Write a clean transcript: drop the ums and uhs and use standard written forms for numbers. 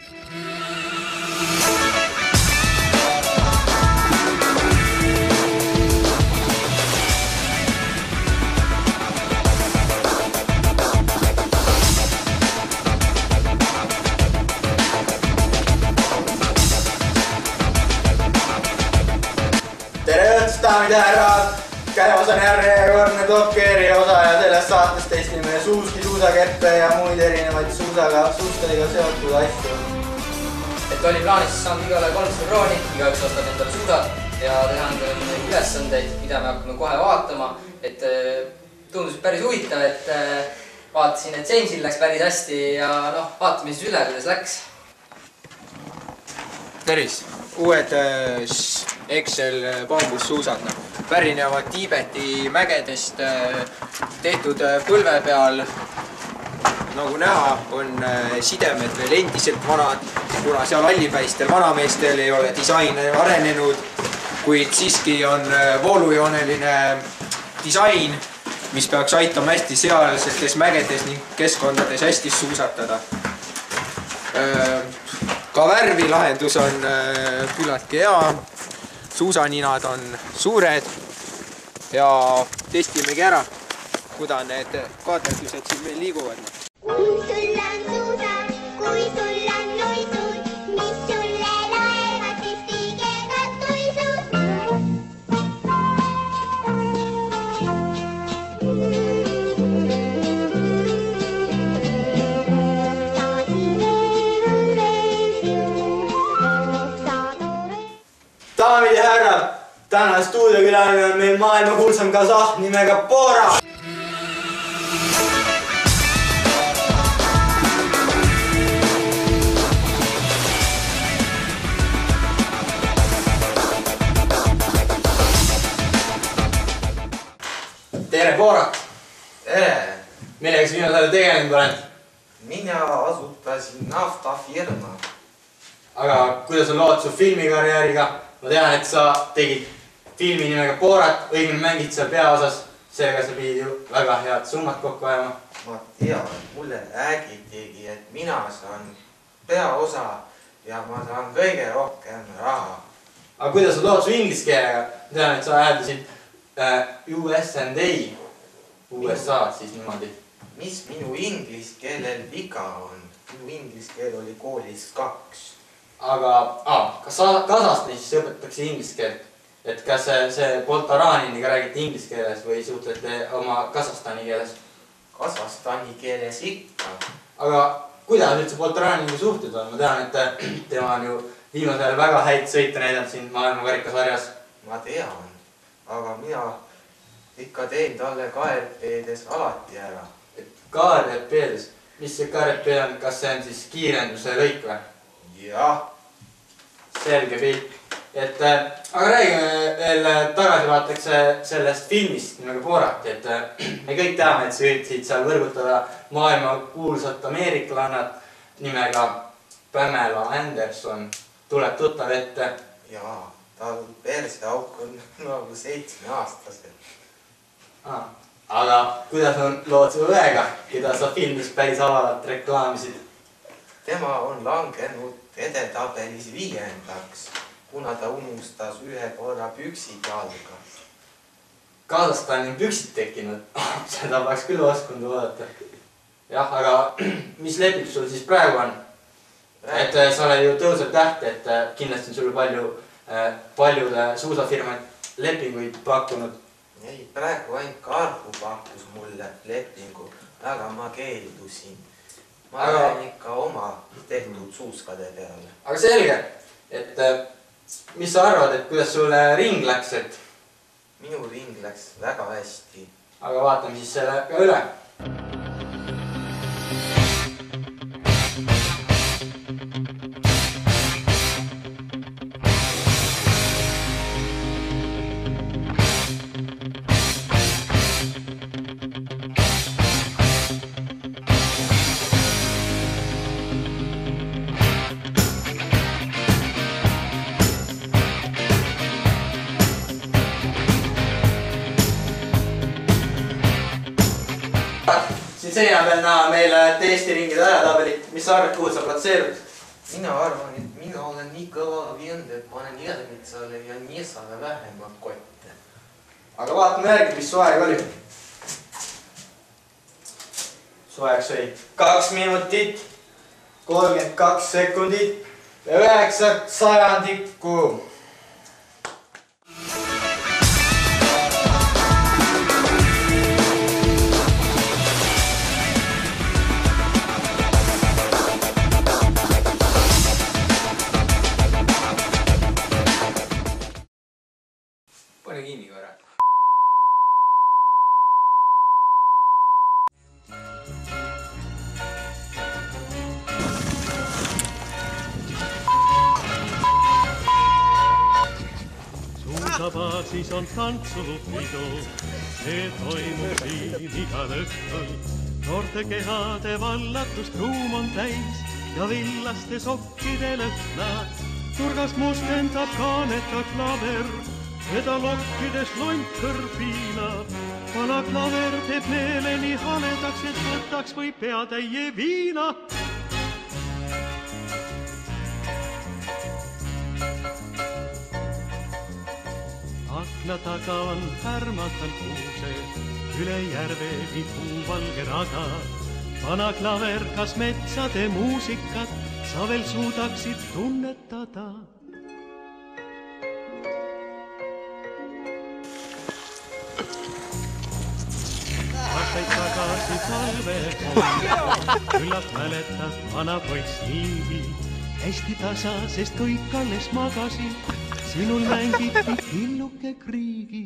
Tere õhtust, daamid ja härrad! Käimas on järjekordne Top Geari osa ja selles saates testime suuski, suusakeppe ja muid erinevaid suustega seotud asju. Et oli plaanis saanud igale 300 krooni, igaüks ostab endale suusad ja teha endale neid ülesandeid, mida me hakkame kohe vaatama. Et tundus päris huvitav, et vaatasin, et James'il läks päris hästi ja vaatame siis üle, kuidas läks. Tervis! Uued Excel bambussuusad pärinevad Tiibeti mägedest, tehtud põlve peal. Nagu näha, on sidemed veel endiselt vanad, kuna seal allipäistel vanameestel ei ole disain arenenud, kuid siiski on voolujooneline disain, mis peaks aitama hästi sealsetes mägedes ning keskkondades hästi suusatada. Ka värvilahendus on küllaltki hea, suusaninad on suured ja testimegi ära, kuidas need kaaderdused siin meil liiguvad. Kui sul on suusad, kui sul on luisud, mis sulle loevad, siis tigedad tuisud. Daamid ja härrad, täna stuudiokülaline on meil maailma kuulsam kasahh nimega Bora. Tere, Bora! Tere! Millega sa viimasel ajal tegelenud oled? Mina asutasin naftafirma. Aga kuidas on lood su filmikarjääriga? Ma tean, et sa tegid filmi nimega Borat, õigemini mängid seal peaosas, seega sa pidid ju väga head summad kokku ajama. Ma tean, mulle räägitigi, et mina saan peaosa ja ma saan kõige rohkem raha. Aga kuidas on lood su inglise keelega? Ma tean, et sa hääldasid USA, USA-d siis niimoodi. Mis minu inglise keelel viga on? Minu inglise keel oli koolis 2. Aga kas Kasahstanis õpetatakse inglise keelt? Et kas see Poltaraniniga räägite inglise keeles või suhtlete oma Kasahstani keeles? Kasahstani keeles ikka. Aga kuidas üldse Poltaraniniga suhted on? Ma tean, et tema on ju viimasel väga häid sõite näidanud siin maailmakarikasarjas. Ma tean, aga mina ikka teen talle KRP-des alati ära. KRP-des? Mis see KRP on? Kas see on siis kiirenduse lõik või? Jah. Selge pilt. Aga räägime veel tagasivaateks sellest filmist nimega Borat. Me kõik teame, et sa üritasid seal võrgutada maailma kuulsat ameeriklannat nimega Pamela Anderson. Tuleb tuttav ette? Jaa, tal perseauk on nagu 7-aastasel. Aga kuidas on lood su õega, keda sa filmis päris avalalt reklaamisid? Tema on langenud edetabelis 5. kuna ta unustas ühe korra püksid jalga. Kasahstani on püksid tekkinud. Seda peaks küll oskunud oodata. Jah, aga mis leping sul siis praegu on? Et sa oled ju tõusev täht, et kindlasti on sulle paljude suusafirmad lepinguid pakkunud. Ei, praegu ainult Karhu pakkus mulle lepingu, aga ma keeldusin. Ma lähen ikka oma tehtud suuskade peale. Aga selge, et mis sa arvad, et kuidas sulle ring läks? Minu ring läks väga hästi. Aga vaatame siis selle ka üle. Siin seina peal näha meile Eesti ringide ajatabelit. Mis sa arvad, kuhu sa platseerud? mina arvan, et mina olen nii kõva vend, et panen Järvitsale ja Niesale vähemalt kotte. aga vaatame järgi, mis su aeg oli. su ajaks oli 2 minutit, 32 sekundit ja 9 sajandikku. pane kinni korra. Suusabaasis on tantsupidu, see toimub siin igal õhtul. Noorte kehade vallatust ruum on täis ja villaste sokkide lõhnad. Turgas mustendab kaaneta klaver, seda lokkides lontkõr piinab. Vana klaver teeb meeleni haledaks, et võtaks või peatäie viina. Akna taga on härmatal kuused, üle järve vihuu valge rada. Vana klaver, kas metsade muusikat sa veel suudaksid tunnetada? Aastaid tagasi talve on, küllap mäletad vana poiss niigi. Hästi tasa, sest kõik alles magasid, sinul mängiti killuke kriigi.